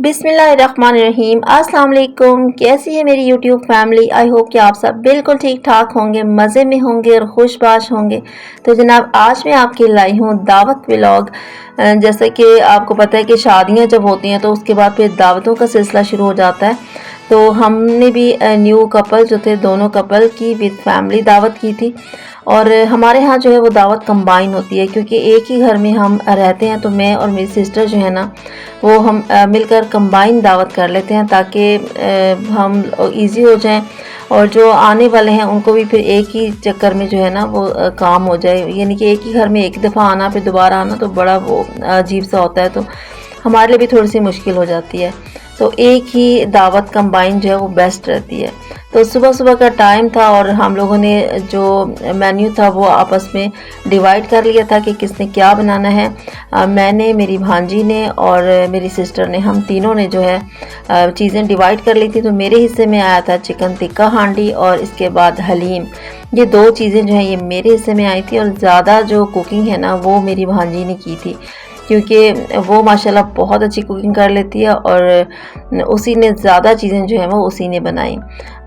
बिस्मिल्लाहिर्रहमानिर्रहीम। अस्सलाम वालेकुम। कैसी है मेरी यूट्यूब फैमिली? आई होप कि आप सब बिल्कुल ठीक ठाक होंगे, मज़े में होंगे और खुशबाश होंगे। तो जनाब आज मैं आपके लाई हूँ दावत व्लॉग। जैसे कि आपको पता है कि शादियाँ जब होती हैं तो उसके बाद फिर दावतों का सिलसिला शुरू हो जाता है। तो हमने भी न्यू कपल जो थे, दोनों कपल की विद फैमिली दावत की थी। और हमारे यहाँ जो है वो दावत कंबाइन होती है, क्योंकि एक ही घर में हम रहते हैं। तो मैं और मेरी सिस्टर जो है ना, वो हम मिलकर कंबाइन दावत कर लेते हैं ताकि हम इजी हो जाएं और जो आने वाले हैं उनको भी फिर एक ही चक्कर में जो है ना वो काम हो जाए। यानी कि एक ही घर में एक दफ़ा आना फिर दोबारा आना तो बड़ा वो अजीब सा होता है, तो हमारे लिए भी थोड़ी सी मुश्किल हो जाती है। तो एक ही दावत कंबाइन जो है वो बेस्ट रहती है। तो सुबह सुबह का टाइम था और हम लोगों ने जो मेन्यू था वो आपस में डिवाइड कर लिया था कि किसने क्या बनाना है। मैंने, मेरी भांजी ने और मेरी सिस्टर ने, हम तीनों ने जो है चीज़ें डिवाइड कर ली थी। तो मेरे हिस्से में आया था चिकन टिक्का हांडी और इसके बाद हलीम। ये दो चीज़ें जो हैं ये मेरे हिस्से में आई थी और ज़्यादा जो कुकिंग है ना वो मेरी भांजी ने की थी, क्योंकि वो माशाल्लाह बहुत अच्छी कुकिंग कर लेती है और उसी ने ज़्यादा चीज़ें जो हैं वो उसी ने बनाई।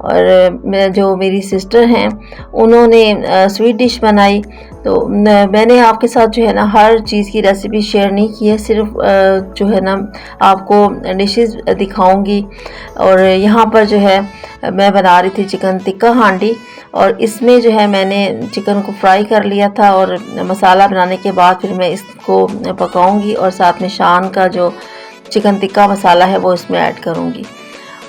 और जो मेरी सिस्टर हैं उन्होंने स्वीट डिश बनाई। तो मैंने आपके साथ जो है ना हर चीज़ की रेसिपी शेयर नहीं की है, सिर्फ जो है ना आपको डिशेस दिखाऊंगी। और यहाँ पर जो है मैं बना रही थी चिकन टिक्का हांडी और इसमें जो है मैंने चिकन को फ्राई कर लिया था और मसाला बनाने के बाद फिर मैं इसको पकाऊंगी और साथ में शान का जो चिकन टिक्का मसाला है वो इसमें ऐड करूंगी।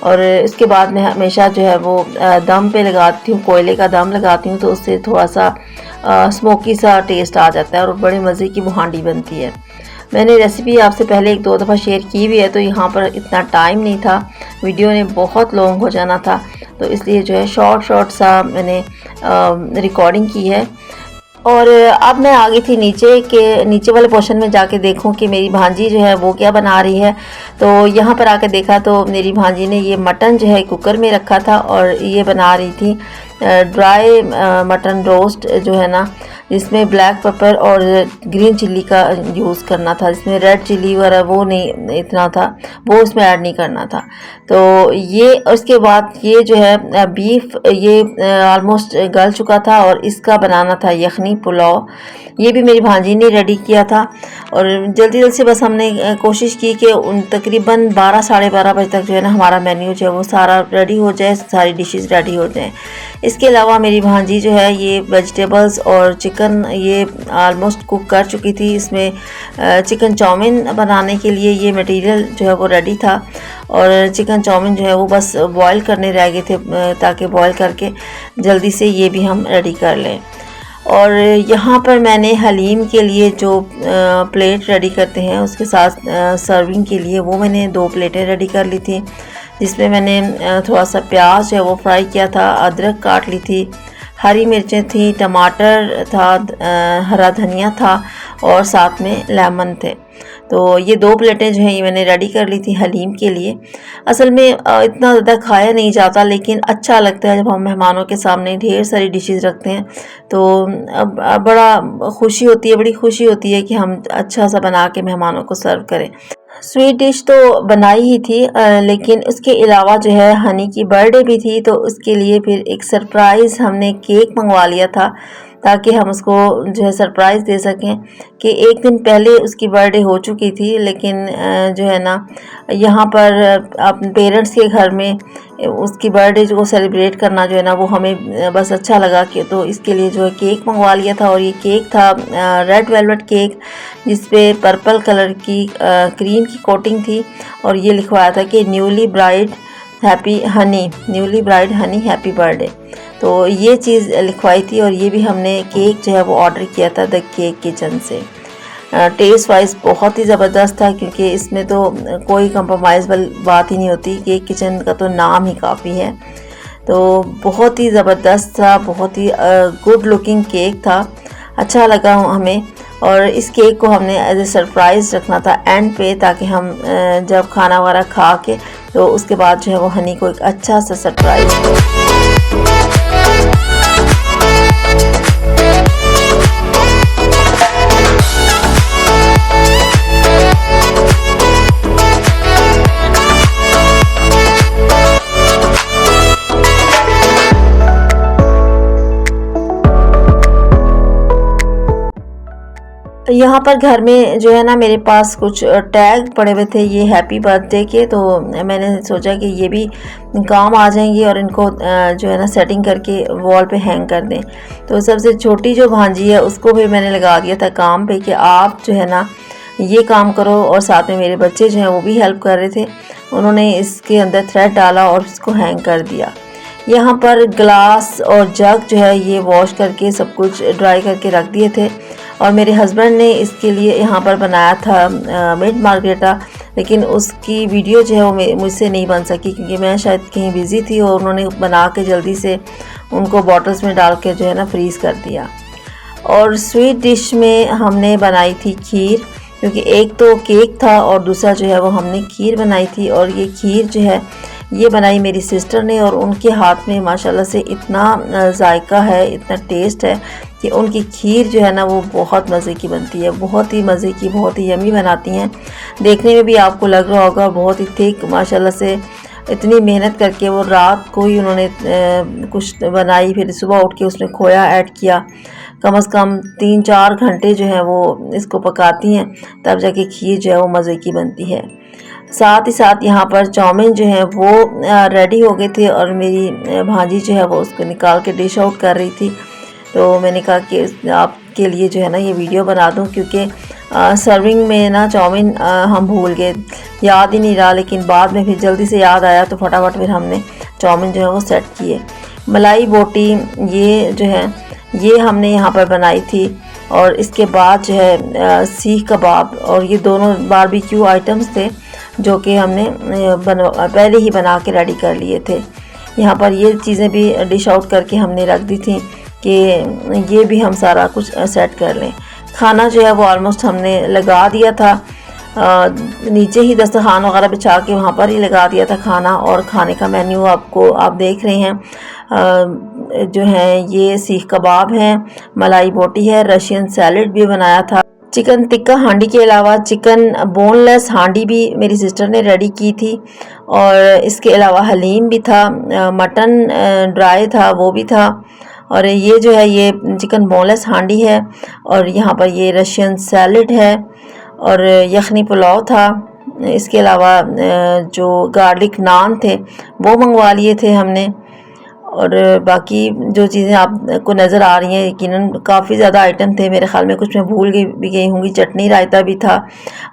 और इसके बाद मैं हमेशा जो है वो दम पे लगाती हूँ, कोयले का दम लगाती हूँ, तो उससे थोड़ा सा स्मोकी सा टेस्ट आ जाता है और बड़े मज़े की वो हांडी बनती है। मैंने रेसिपी आपसे पहले एक दो दफ़ा शेयर की भी है, तो यहाँ पर इतना टाइम नहीं था, वीडियो ने बहुत लॉन्ग हो जाना था, तो इसलिए जो है शॉर्ट सा मैंने रिकॉर्डिंग की है। और अब मैं आ गई थी नीचे वाले पोर्शन में जाके देखूं कि मेरी भांजी जो है वो क्या बना रही है। तो यहाँ पर आकर देखा तो मेरी भांजी ने ये मटन जो है कुकर में रखा था और ये बना रही थी ड्राई मटन रोस्ट जो है ना, जिसमें ब्लैक पेपर और ग्रीन चिल्ली का यूज़ करना था, जिसमें रेड चिल्ली वगैरह वो नहीं इतना था, वो उसमें ऐड नहीं करना था। तो ये उसके बाद ये जो है बीफ ये ऑलमोस्ट गल चुका था और इसका बनाना था यखनी पुलाव। ये भी मेरी भांजी ने रेडी किया था और जल्दी से बस हमने कोशिश की कि तकरीबन 12 साढ़े 12 बजे तक जो है ना हमारा मेन्यू जो है वो सारा रेडी हो जाए, सारी डिशेस रेडी हो जाएं। इसके अलावा मेरी भांजी जो है ये वेजिटेबल्स और चिकन ये ऑलमोस्ट कुक कर चुकी थी। इसमें चिकन चाउमीन बनाने के लिए ये मटेरियल जो है वो रेडी था और चिकन चाउमीन जो है वो बस बॉईल करने रह गए थे, ताकि बॉईल करके जल्दी से ये भी हम रेडी कर लें। और यहाँ पर मैंने हलीम के लिए जो प्लेट रेडी करते हैं उसके साथ सर्विंग के लिए वो मैंने 2 प्लेटें रेडी कर ली थी, जिसमें मैंने थोड़ा सा प्याज है वो फ्राई किया था, अदरक काट ली थी, हरी मिर्चें थी, टमाटर था, हरा धनिया था और साथ में लेमन थे। तो ये 2 प्लेटें जो हैं ये मैंने रेडी कर ली थी हलीम के लिए। असल में इतना ज़्यादा खाया नहीं जाता, लेकिन अच्छा लगता है जब हम मेहमानों के सामने ढेर सारी डिशेस रखते हैं, तो बड़ा खुशी होती है, बड़ी खुशी होती है कि हम अच्छा सा बना के मेहमानों को सर्व करें। स्वीट डिश तो बनाई ही थी, लेकिन उसके अलावा जो है हनी की बर्थडे भी थी, तो उसके लिए फिर एक सरप्राइज़ हमने केक मंगवा लिया था ताकि हम उसको जो है सरप्राइज़ दे सकें। कि एक दिन पहले उसकी बर्थडे हो चुकी थी, लेकिन जो है ना यहाँ पर अपने पेरेंट्स के घर में उसकी बर्थडे को सेलिब्रेट करना जो है ना वो हमें बस अच्छा लगा कि तो इसके लिए जो है केक मंगवा लिया था। और ये केक था रेड वेलवेट केक, जिस पे पर्पल कलर की क्रीम की कोटिंग थी और ये लिखवाया था कि newly bride Honey happy birthday. तो ये चीज़ लिखवाई थी और ये भी हमने केक जो है वो ऑर्डर किया था द केक किचन से। टेस्ट वाइज बहुत ही ज़बरदस्त था, क्योंकि इसमें तो कोई कंप्रोमाइज़ वाली बात ही नहीं होती, केक किचन का तो नाम ही काफ़ी है। तो बहुत ही ज़बरदस्त था, बहुत ही गुड लुकिंग केक था, अच्छा लगा हमें। और इस केक को हमने एज ए सरप्राइज़ रखना था एंड पे, ताकि हम जब खाना वगैरह खा के तो उसके बाद जो है वो हनी को एक अच्छा सा सरप्राइज़ दो। यहाँ पर घर में जो है ना मेरे पास कुछ टैग पड़े हुए थे ये हैप्पी बर्थडे के, तो मैंने सोचा कि ये भी काम आ जाएंगे और इनको जो है ना सेटिंग करके वॉल पे हैंग कर दें। तो सबसे छोटी जो भांजी है उसको भी मैंने लगा दिया था काम पे कि आप जो है ना ये काम करो, और साथ में मेरे बच्चे जो हैं वो भी हेल्प कर रहे थे। उन्होंने इसके अंदर थ्रेड डाला और इसको हैंग कर दिया। यहाँ पर ग्लास और जग जो है ये वॉश करके सब कुछ ड्राई करके रख दिए थे, और मेरे हस्बैंड ने इसके लिए यहाँ पर बनाया था मिंट मार्गरेटा, लेकिन उसकी वीडियो जो है वो मुझसे नहीं बन सकी क्योंकि मैं शायद कहीं बिज़ी थी, और उन्होंने बना के जल्दी से उनको बॉटल्स में डाल के जो है ना फ्रीज़ कर दिया। और स्वीट डिश में हमने बनाई थी खीर, क्योंकि एक तो केक था और दूसरा जो है वो हमने खीर बनाई थी। और ये खीर जो है ये बनाई मेरी सिस्टर ने, और उनके हाथ में माशाल्लाह से इतना जायका है, इतना टेस्ट है कि उनकी खीर जो है ना वो बहुत मज़े की बनती है, बहुत ही मज़े की, बहुत ही यमी बनाती हैं। देखने में भी आपको लग रहा होगा बहुत ही थिक, माशाल्लाह से इतनी मेहनत करके वो रात को ही उन्होंने कुछ बनाई, फिर सुबह उठ के उसमें खोया ऐड किया। कम से कम 3-4 घंटे जो है वो इसको पकाती हैं, तब जाके खीर जो है वो मज़े की बनती है। साथ ही साथ यहाँ पर चाउमीन जो है वो रेडी हो गए थे, और मेरी भांजी जो है वो उसको निकाल के डिश आउट कर रही थी। तो मैंने कहा कि आपके लिए जो है ना ये वीडियो बना दूं, क्योंकि सर्विंग में ना चाउमीन हम भूल गए, याद ही नहीं रहा, लेकिन बाद में फिर जल्दी से याद आया तो फटाफट फिर हमने चाउमीन जो है वो सेट किए। मलाई बोटी ये जो है ये हमने यहाँ पर बनाई थी, और इसके बाद जो है सीख कबाब, और ये दोनों बारबेक्यू आइटम्स थे जो कि हमने पहले ही बना के रेडी कर लिए थे। यहाँ पर ये चीज़ें भी डिश आउट करके हमने रख दी थी कि ये भी हम सारा कुछ सेट कर लें। खाना जो है वो ऑलमोस्ट हमने लगा दिया था, नीचे ही दस्तरखान वगैरह बिछा के वहाँ पर ही लगा दिया था खाना। और खाने का मेन्यू आपको आप देख रहे हैं, जो है ये सीख कबाब है, मलाई बोटी है, रशियन सैलेड भी बनाया था, चिकन टिक्का हांडी के अलावा चिकन बोनलेस हांडी भी मेरी सिस्टर ने रेडी की थी, और इसके अलावा हलीम भी था, मटन ड्राई था वो भी था, और ये जो है ये चिकन बोनलेस हांडी है, और यहाँ पर ये रशियन सैलेड है, और यखनी पुलाव था। इसके अलावा जो गार्लिक नान थे वो मंगवा लिए थे हमने, और बाकी जो चीज़ें आपको नज़र आ रही हैं यकीनन काफ़ी ज़्यादा आइटम थे, मेरे ख्याल में कुछ मैं भूल गई होंगी। चटनी रायता भी था,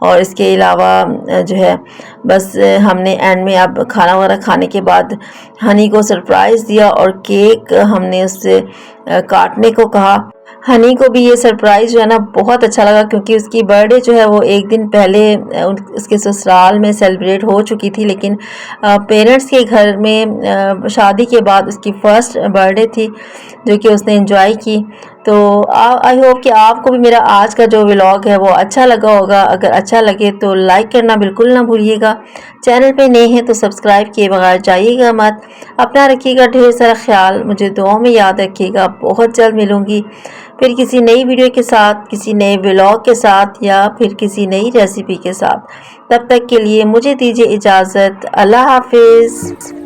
और इसके अलावा जो है बस हमने एंड में अब खाना वगैरह खाने के बाद हनी को सरप्राइज़ दिया, और केक हमने उससे काटने को कहा। हनी को भी ये सरप्राइज़ जो है ना बहुत अच्छा लगा, क्योंकि उसकी बर्थडे जो है वो एक दिन पहले उसके ससुराल में सेलिब्रेट हो चुकी थी, लेकिन पेरेंट्स के घर में शादी के बाद उसकी फ़र्स्ट बर्थडे थी जो कि उसने एंजॉय की। तो आई होप कि आपको भी मेरा आज का जो व्लॉग है वो अच्छा लगा होगा। अगर अच्छा लगे तो लाइक करना बिल्कुल ना भूलिएगा, चैनल पे नए हैं तो सब्सक्राइब किए बगैर जाइएगा मत। अपना रखिएगा ढेर सारा ख्याल, मुझे दुआ में याद रखिएगा। बहुत जल्द मिलूँगी फिर किसी नई वीडियो के साथ, किसी नए व्लॉग के साथ, या फिर किसी नई रेसिपी के साथ। तब तक के लिए मुझे दीजिए इजाज़त। अल्लाह हाफिज़।